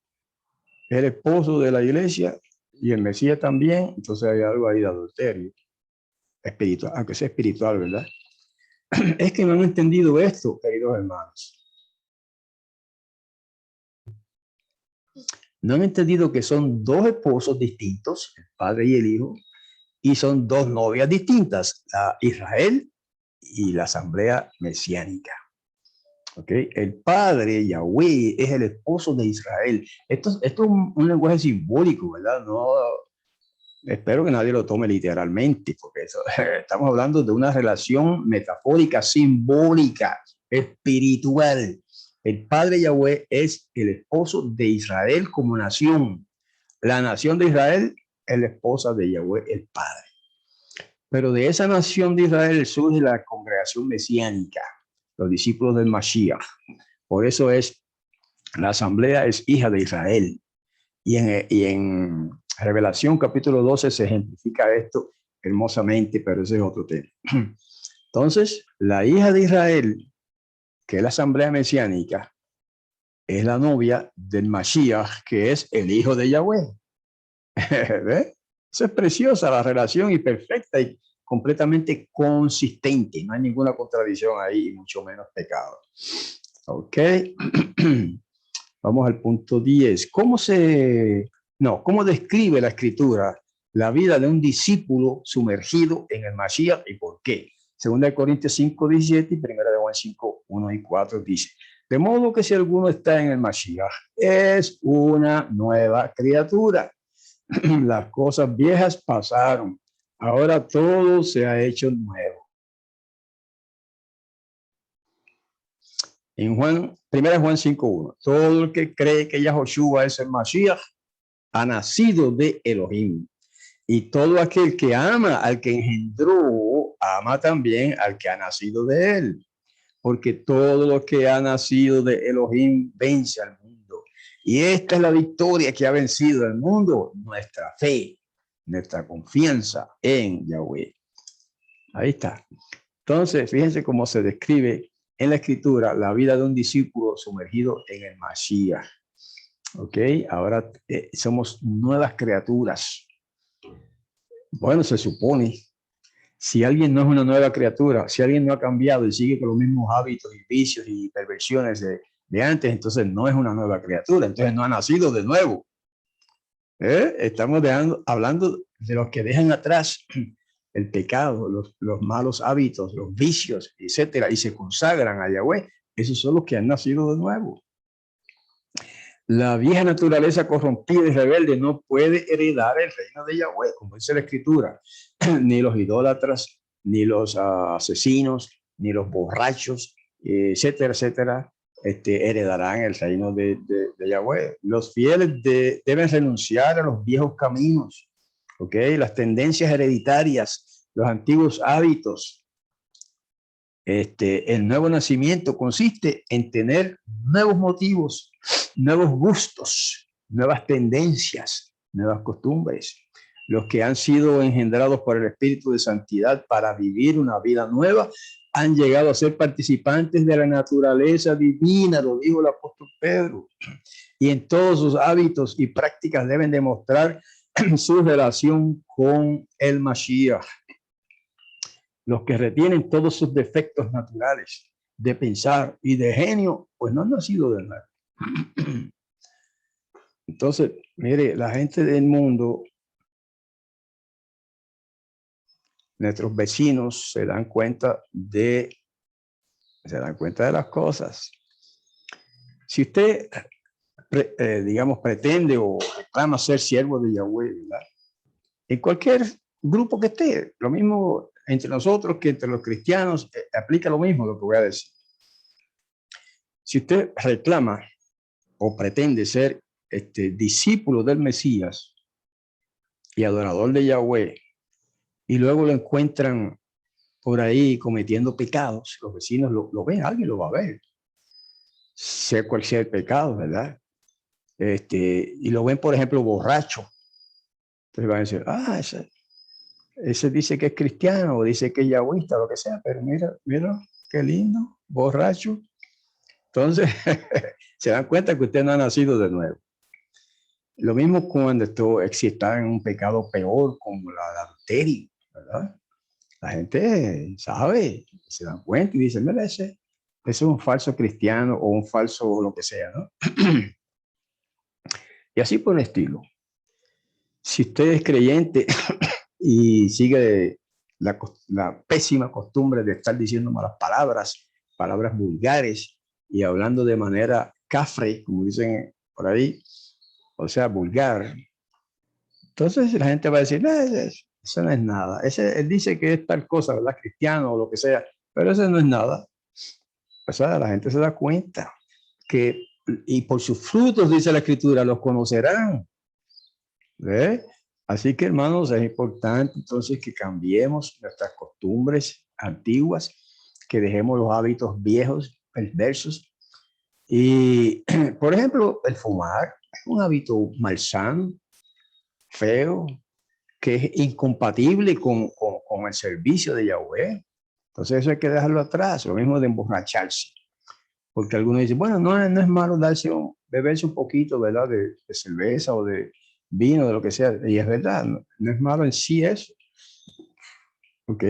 es el esposo de la iglesia y el Mesías también. Entonces hay algo ahí de adulterio espiritual, aunque sea espiritual, ¿verdad? Es que no han entendido esto, queridos hermanos. No han entendido que son dos esposos distintos, el padre y el hijo, y son dos novias distintas, la Israel y la asamblea mesiánica. ¿Okay? El padre, Yahweh, es el esposo de Israel. Esto es un lenguaje simbólico, ¿verdad? No, espero que nadie lo tome literalmente, porque estamos hablando de una relación metafórica, simbólica, espiritual. El padre Yahweh es el esposo de Israel como nación. La nación de Israel es la esposa de Yahweh, el padre. Pero de esa nación de Israel surge la congregación mesiánica, los discípulos del Mashiach. Por eso la asamblea es hija de Israel. Y en Revelación capítulo 12 se ejemplifica esto hermosamente, pero ese es otro tema. Entonces, la hija de Israel, que es la asamblea mesiánica, es la novia del Mashiach, que es el hijo de Yahweh. ¿Ve? Eso es preciosa la relación y perfecta y completamente consistente. No hay ninguna contradicción ahí, mucho menos pecado. Ok. Vamos al punto 10. ¿Cómo describe la escritura la vida de un discípulo sumergido en el Mashiach y por qué? Segunda de Corintios 5, 17 y primera de Juan 5, 1 y 4 dice, de modo que si alguno está en el Mashiach, es una nueva criatura. Las cosas viejas pasaron, ahora todo se ha hecho nuevo. En Juan, 1 Juan 5:1, todo el que cree que Yahoshua es el Mashiach ha nacido de Elohim. Y todo aquel que ama al que engendró, ama también al que ha nacido de él. Porque todo lo que ha nacido de Elohim vence al mundo. Y esta es la victoria que ha vencido al mundo, nuestra fe, nuestra confianza en Yahweh. Ahí está. Entonces, fíjense cómo se describe en la escritura la vida de un discípulo sumergido en el Mashiach. Ok, ahora somos nuevas criaturas. Bueno, se supone, si alguien no es una nueva criatura, si alguien no ha cambiado y sigue con los mismos hábitos y vicios y perversiones de antes, entonces no es una nueva criatura, entonces no ha nacido de nuevo. Estamos hablando de los que dejan atrás el pecado, los malos hábitos, los vicios, etcétera, y se consagran a Yahweh. Esos son los que han nacido de nuevo. La vieja naturaleza corrompida y rebelde no puede heredar el reino de Yahweh, como dice la escritura. Ni los idólatras, ni los asesinos, ni los borrachos, etcétera, etcétera, heredarán el reino de Yahweh. Los fieles deben renunciar a los viejos caminos, ¿okay? Las tendencias hereditarias, los antiguos hábitos. El nuevo nacimiento consiste en tener nuevos motivos, nuevos gustos, nuevas tendencias, nuevas costumbres. Los que han sido engendrados por el Espíritu de Santidad para vivir una vida nueva han llegado a ser participantes de la naturaleza divina, lo dijo el apóstol Pedro. Y en todos sus hábitos y prácticas deben demostrar su relación con el Mashiach. Los que retienen todos sus defectos naturales de pensar y de genio, pues no han nacido de nuevo. Entonces, mire, la gente del mundo, nuestros vecinos se dan cuenta de las cosas. Si usted, digamos, pretende o reclama ser siervo de Yahweh, ¿verdad? En cualquier grupo que esté, lo mismo entre nosotros que entre los cristianos, aplica lo mismo lo que voy a decir. Si usted reclama o pretende ser discípulo del Mesías y adorador de Yahweh, y luego lo encuentran por ahí cometiendo pecados, los vecinos lo ven, alguien lo va a ver, sea cual sea el pecado, ¿verdad? Y lo ven, por ejemplo, borracho. Entonces van a decir, ese dice que es cristiano o dice que es yahwista, lo que sea, pero mira, qué lindo, borracho. Entonces, se dan cuenta que usted no ha nacido de nuevo. Lo mismo cuando está en un pecado peor como el adulterio, ¿verdad? La gente sabe, se dan cuenta y dice, mira, ese es un falso cristiano o un falso lo que sea, ¿no? Y así por el estilo. Si usted es creyente y sigue la pésima costumbre de estar diciendo malas palabras vulgares y hablando de manera cafre, como dicen por ahí, o sea, vulgar, entonces la gente va a decir, eso no es nada. Él dice que es tal cosa, ¿verdad? Cristiano o lo que sea, pero eso no es nada. O sea, la gente se da cuenta que, y por sus frutos, dice la escritura, los conocerán. ¿Ve? Así que, hermanos, es importante entonces que cambiemos nuestras costumbres antiguas, que dejemos los hábitos viejos, perversos. Y, por ejemplo, el fumar es un hábito malsano, feo, que es incompatible con el servicio de Yahweh. Entonces eso hay que dejarlo atrás, lo mismo de emborracharse. Porque algunos dicen, bueno, no es malo beberse un poquito, ¿verdad? De cerveza o de vino, de lo que sea. Y es verdad, no es malo en sí eso. ¿Ok?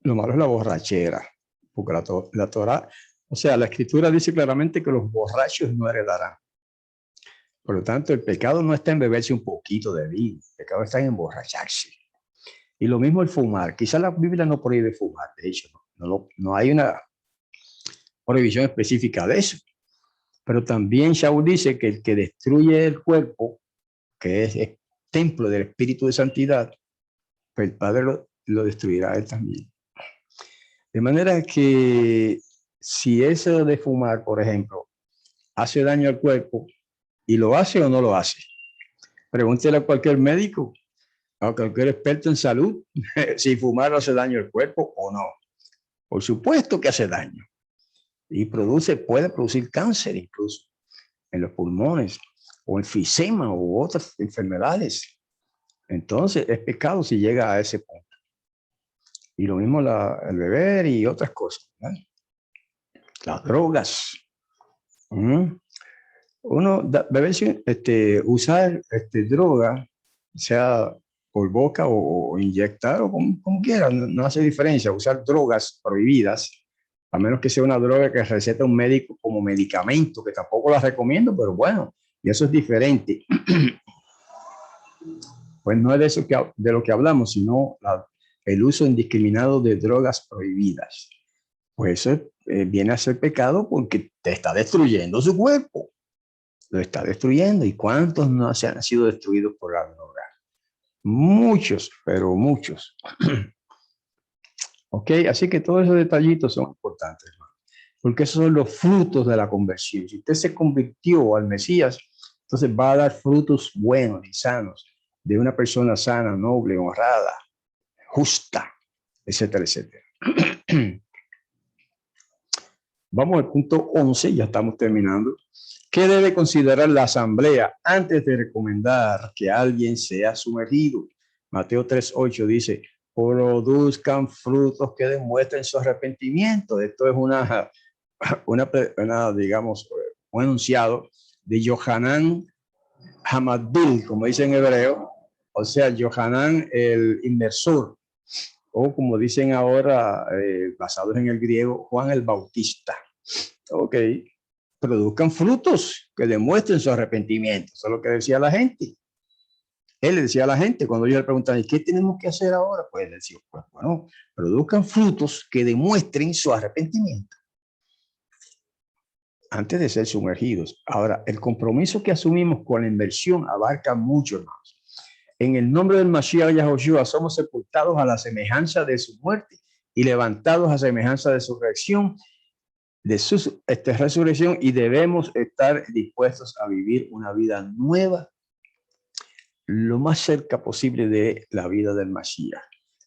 Lo malo es la borrachera. Porque la Torah, o sea, la escritura dice claramente que los borrachos no heredarán. Por lo tanto, el pecado no está en beberse un poquito de vino, el pecado está en emborracharse. Y lo mismo el fumar. Quizás la Biblia no prohíbe fumar, de hecho, no hay una prohibición específica de eso. Pero también Shaul dice que el que destruye el cuerpo, que es templo del Espíritu de Santidad, pues el Padre lo destruirá a él también. De manera que si eso de fumar, por ejemplo, hace daño al cuerpo, y lo hace o no lo hace. Pregúntele a cualquier médico, a cualquier experto en salud, si fumar hace daño al cuerpo o no. Por supuesto que hace daño. Y puede producir cáncer incluso en los pulmones, o enfisema u otras enfermedades. Entonces es pecado si llega a ese punto. Y lo mismo el beber y otras cosas, ¿no? Las drogas. Usar droga, sea por boca o inyectar o como quiera, no hace diferencia. Usar drogas prohibidas, a menos que sea una droga que receta un médico como medicamento, que tampoco la recomiendo, pero bueno, y eso es diferente. Pues no es de lo que hablamos, sino el uso indiscriminado de drogas prohibidas. Pues eso viene a ser pecado porque te está destruyendo su cuerpo. Lo está destruyendo. ¿Y cuántos no han sido destruidos por la droga? Muchos, pero muchos. Ok, así que todos esos detallitos son importantes, hermano, porque esos son los frutos de la conversión. Si usted se convirtió al Mesías, entonces va a dar frutos buenos y sanos de una persona sana, noble, honrada, justa, etcétera, etcétera. Vamos al punto 11, ya estamos terminando. ¿Qué debe considerar la asamblea antes de recomendar que alguien sea sumergido? Mateo 3:8 dice, produzcan frutos que demuestren su arrepentimiento. Esto es digamos, un enunciado de Yohanan Hamadbil, como dice en hebreo, o sea, Yohanan el inmersor, o como dicen ahora, basados en el griego, Juan el Bautista. Ok, produzcan frutos que demuestren su arrepentimiento. Eso es lo que decía la gente. Él le decía a la gente, cuando ellos le preguntaban, ¿y qué tenemos que hacer ahora? Pues él decía, pues bueno, produzcan frutos que demuestren su arrepentimiento antes de ser sumergidos. Ahora, el compromiso que asumimos con la inversión abarca mucho, hermanos. En el nombre del Mashiach Yahushua somos sepultados a la semejanza de su muerte y levantados a semejanza de su resurrección, resurrección, y debemos estar dispuestos a vivir una vida nueva lo más cerca posible de la vida del Mashiach.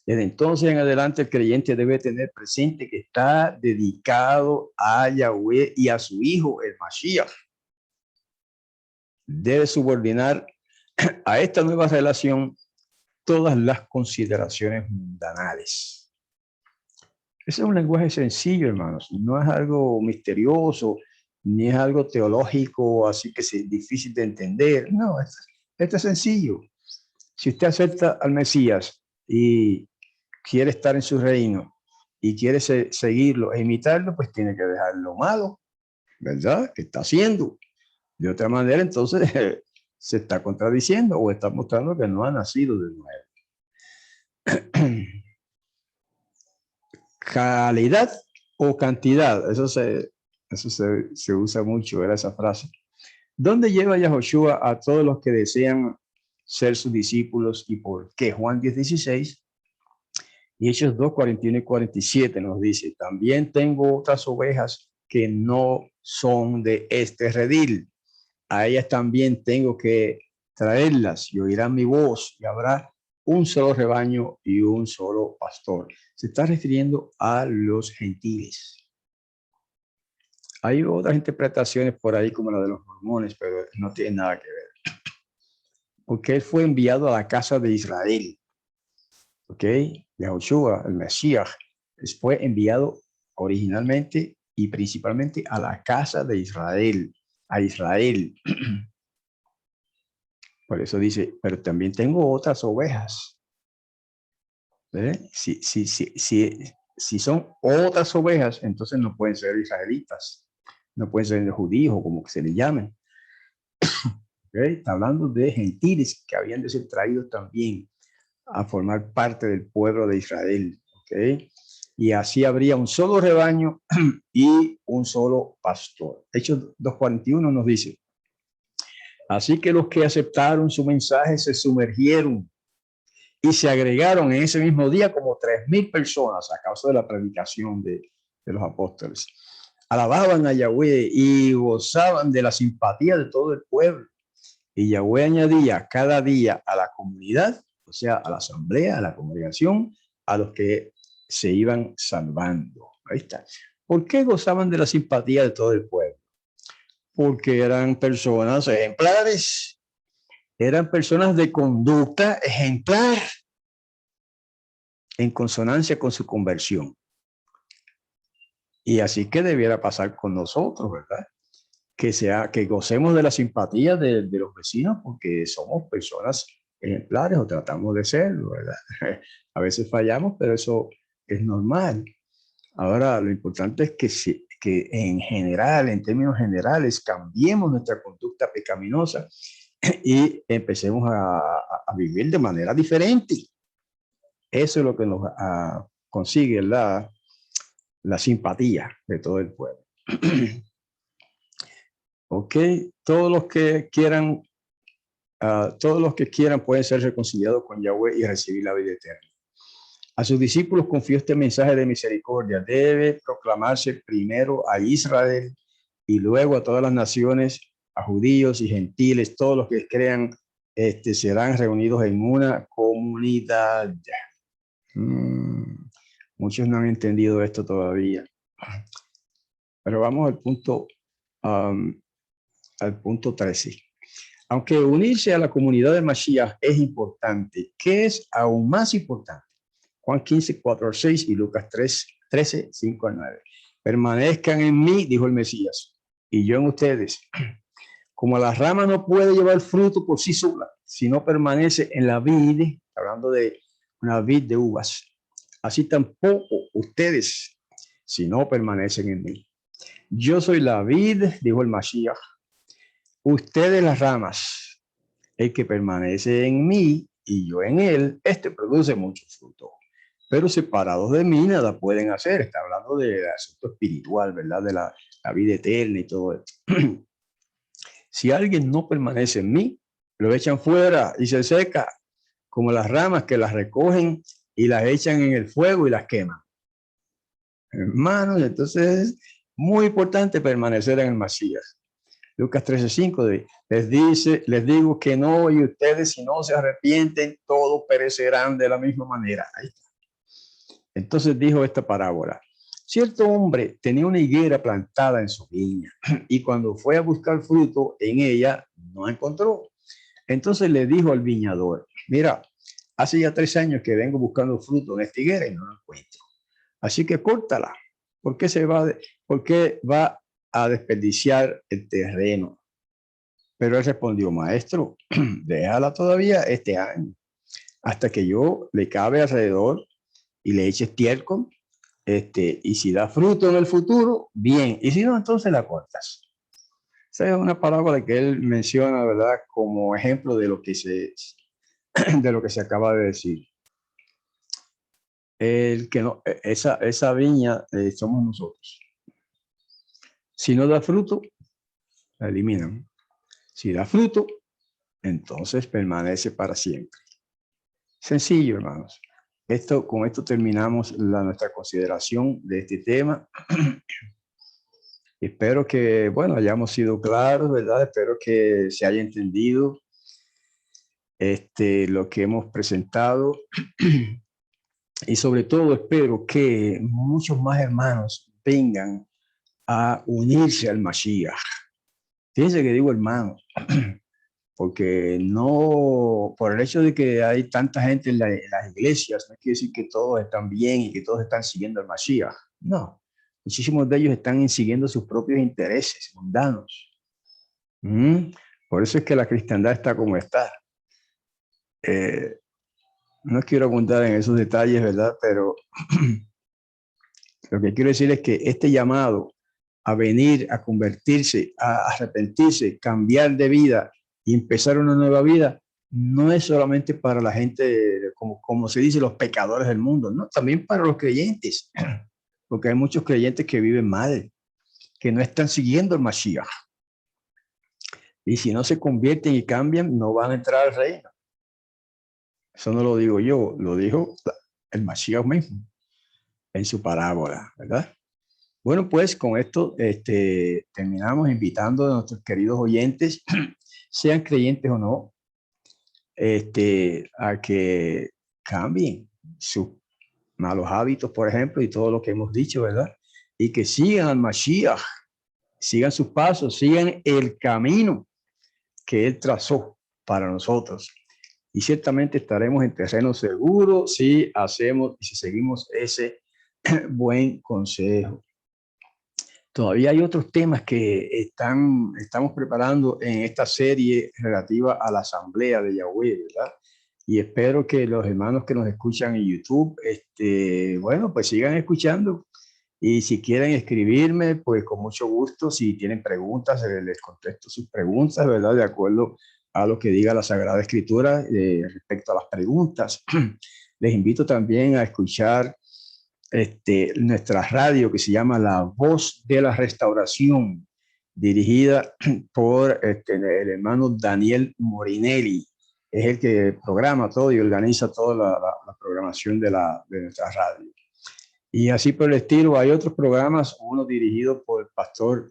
Desde entonces en adelante el creyente debe tener presente que está dedicado a Yahweh y a su Hijo, el Mashiach. Debe subordinar a esta nueva relación todas las consideraciones mundanales. Ese es un lenguaje sencillo, hermanos. No es algo misterioso, ni es algo teológico, así que es difícil de entender. No, esto es sencillo. Si usted acepta al Mesías y quiere estar en su reino y quiere seguirlo e imitarlo, pues tiene que dejar lo malo, ¿verdad? Que está haciendo. De otra manera, entonces se está contradiciendo o está mostrando que no ha nacido de nuevo. Calidad o cantidad, eso se usa mucho, era esa frase. ¿Dónde lleva Yahushua a todos los que desean ser sus discípulos y por qué? Juan 10:16 y Hechos 2:41 y 47 nos dice, también tengo otras ovejas que no son de este redil. A ellas también tengo que traerlas y oirán mi voz y habrá un solo rebaño y un solo pastor. Se está refiriendo a los gentiles. Hay otras interpretaciones por ahí como la de los mormones, pero no tiene nada que ver. Porque él fue enviado a la casa de Israel. ¿Ok? Yahushua, el Mesías, fue enviado originalmente y principalmente a la casa de Israel, a Israel. Por eso dice, pero también tengo otras ovejas. Si son otras ovejas, entonces no pueden ser israelitas, no pueden ser judíos o como que se les llamen. ¿Okay? Está hablando de gentiles que habían de ser traídos también a formar parte del pueblo de Israel. ¿Okay? Y así habría un solo rebaño y un solo pastor. Hechos 2:41 nos dice, así que los que aceptaron su mensaje se sumergieron y se agregaron en ese mismo día como 3,000 personas a causa de la predicación de los apóstoles. alababan a Yahweh y gozaban de la simpatía de todo el pueblo. Y Yahweh añadía cada día a la comunidad, o sea, a la asamblea, a la congregación, a los que se iban salvando. Ahí está. ¿Por qué gozaban de la simpatía de todo el pueblo? Porque eran personas ejemplares, eran personas de conducta ejemplar, en consonancia con su conversión. Y así que debiera pasar con nosotros, ¿verdad? Que gocemos de la simpatía de los vecinos porque somos personas ejemplares o tratamos de serlo, ¿verdad? A veces fallamos, pero eso es normal. Ahora, lo importante es que en general, en términos generales, cambiemos nuestra conducta pecaminosa y empecemos a vivir de manera diferente. Eso es lo que nos consigue la simpatía de todo el pueblo. Ok, todos los que quieran pueden ser reconciliados con Yahweh y recibir la vida eterna. A sus discípulos confió este mensaje de misericordia. Debe proclamarse primero a Israel y luego a todas las naciones, a judíos y gentiles. Todos los que crean serán reunidos en una comunidad. Muchos no han entendido esto todavía. Pero vamos al punto 13. Aunque unirse a la comunidad de Mashiach es importante, ¿qué es aún más importante? Juan 15, 4 al 6 y Lucas 3, 13, 5 al 9. Permanezcan en mí, dijo el Mesías, y yo en ustedes. Como la rama no puede llevar fruto por sí sola, si no permanece en la vid, hablando de una vid de uvas, así tampoco ustedes, si no permanecen en mí. Yo soy la vid, dijo el Mashiach, ustedes las ramas. El que permanece en mí y yo en él, produce mucho fruto. Pero separados de mí nada pueden hacer. Está hablando del asunto espiritual, ¿verdad? De la vida eterna y todo esto. Si alguien no permanece en mí, lo echan fuera y se seca, como las ramas que las recogen y las echan en el fuego y las queman. Hermanos, entonces es muy importante permanecer en el Mesías. Lucas 13:5 les digo que no, y ustedes si no se arrepienten, todos perecerán de la misma manera. Ahí está. Entonces dijo esta parábola. Cierto hombre tenía una higuera plantada en su viña y cuando fue a buscar fruto en ella, no encontró. Entonces le dijo al viñador, mira, hace ya 3 años que vengo buscando fruto en esta higuera y no lo encuentro. Así que córtala. ¿Por qué va a desperdiciar el terreno? Pero él respondió, maestro, déjala todavía este año, hasta que yo le cabe alrededor y le eche estiércol, y si da fruto en el futuro, bien, y si no, entonces la cortas. Esa es una parábola que él menciona, ¿verdad? Como ejemplo de lo que se acaba de decir. Esa viña somos nosotros. Si no da fruto, la eliminan. Si da fruto, entonces permanece para siempre. Sencillo, hermanos. Con esto terminamos nuestra consideración de este tema. Espero que, hayamos sido claros, ¿verdad? Espero que se haya entendido lo que hemos presentado. Y sobre todo espero que muchos más hermanos vengan a unirse al Mashiach. Fíjense que digo hermanos, porque no, por el hecho de que hay tanta gente en las iglesias, no quiere decir que todos están bien y que todos están siguiendo al Mashiach. No, muchísimos de ellos están siguiendo sus propios intereses mundanos. Por eso es que la cristiandad está como está. No quiero abundar en esos detalles, ¿verdad? Pero lo que quiero decir es que este llamado a venir, a convertirse, a arrepentirse, cambiar de vida y empezar una nueva vida, no es solamente para la gente, como se dice, los pecadores del mundo, no, también para los creyentes, porque hay muchos creyentes que viven mal, que no están siguiendo el Mashiach. Y si no se convierten y cambian, no van a entrar al reino. Eso no lo digo yo, lo dijo el Mashiach mismo en su parábola, ¿verdad? Bueno, pues con esto terminamos invitando a nuestros queridos oyentes, sean creyentes o no, a que cambien sus malos hábitos, por ejemplo, y todo lo que hemos dicho, ¿verdad? Y que sigan al Mashiach, sigan sus pasos, sigan el camino que Él trazó para nosotros. Y ciertamente estaremos en terreno seguro si hacemos y si seguimos ese buen consejo. Todavía hay otros temas que estamos preparando en esta serie relativa a la Asamblea de Yahweh, ¿verdad? Y espero que los hermanos que nos escuchan en YouTube, bueno, pues sigan escuchando. Y si quieren escribirme, pues con mucho gusto. Si tienen preguntas, les contesto sus preguntas, ¿verdad? De acuerdo a lo que diga la Sagrada Escritura respecto a las preguntas. Les invito también a escuchar nuestra radio que se llama La Voz de la Restauración, dirigida por el hermano Daniel Morinelli. Es el que programa todo y organiza toda la programación de nuestra radio. Y así por el estilo, hay otros programas, uno dirigido por el pastor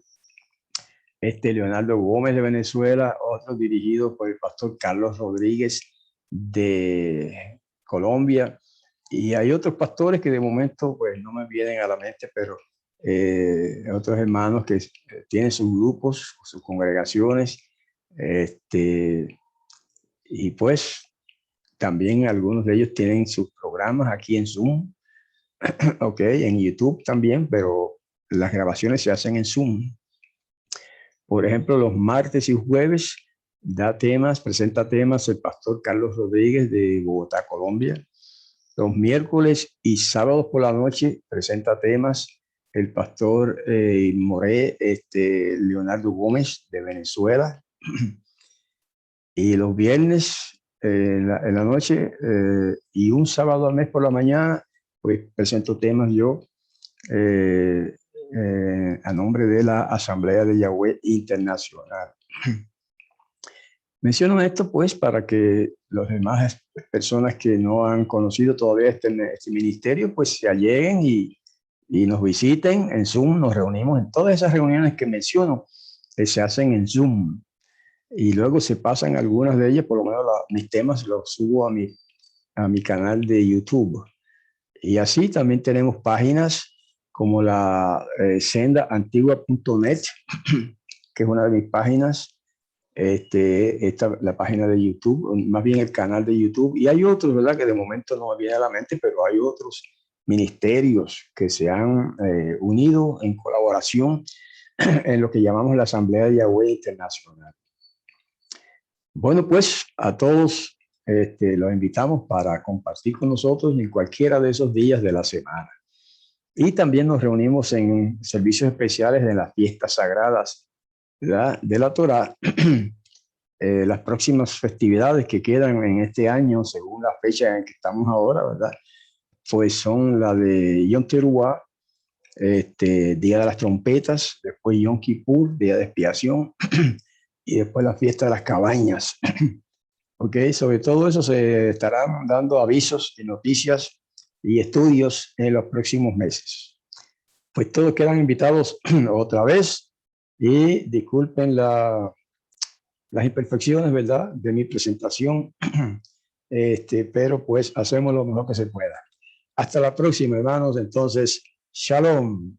Leonardo Gómez de Venezuela, otro dirigido por el pastor Carlos Rodríguez de Colombia. Y hay otros pastores que de momento pues no me vienen a la mente, pero otros hermanos que tienen sus grupos, sus congregaciones, y pues también algunos de ellos tienen sus programas aquí en Zoom, ok, en YouTube también, pero las grabaciones se hacen en Zoom. Por ejemplo, los martes y jueves presenta temas el pastor Carlos Rodríguez de Bogotá, Colombia. Los miércoles y sábados por la noche presenta temas el pastor Moré, Leonardo Gómez de Venezuela. Y los viernes en la noche y un sábado al mes por la mañana, pues presento temas yo a nombre de la Asamblea de Yahweh Internacional. Menciono esto pues para que las demás personas que no han conocido todavía este ministerio pues se alleguen y nos visiten en Zoom. Nos reunimos en todas esas reuniones que menciono, se hacen en Zoom y luego se pasan algunas de ellas, por lo menos mis temas los subo a mi canal de YouTube. Y así también tenemos páginas como la sendaantigua.net, que es una de mis páginas, la página de YouTube, más bien el canal de YouTube. Y hay otros, ¿verdad? Que de momento no me viene a la mente, pero hay otros ministerios que se han unido en colaboración en lo que llamamos la Asamblea de Yahweh Internacional. Bueno, pues a todos los invitamos para compartir con nosotros en cualquiera de esos días de la semana. Y también nos reunimos en servicios especiales de las fiestas sagradas de la Torá. Las próximas festividades que quedan en este año, según la fecha en que estamos ahora, ¿verdad? Pues son la de Yom Teruah, Día de las Trompetas, después Yom Kippur, Día de Expiación, y después la fiesta de las cabañas. Ok, sobre todo eso se estarán dando avisos y noticias y estudios en los próximos meses. Pues todos quedan invitados otra vez y disculpen las imperfecciones, ¿verdad?, de mi presentación, pero pues hacemos lo mejor que se pueda. Hasta la próxima, hermanos. Entonces, Shalom.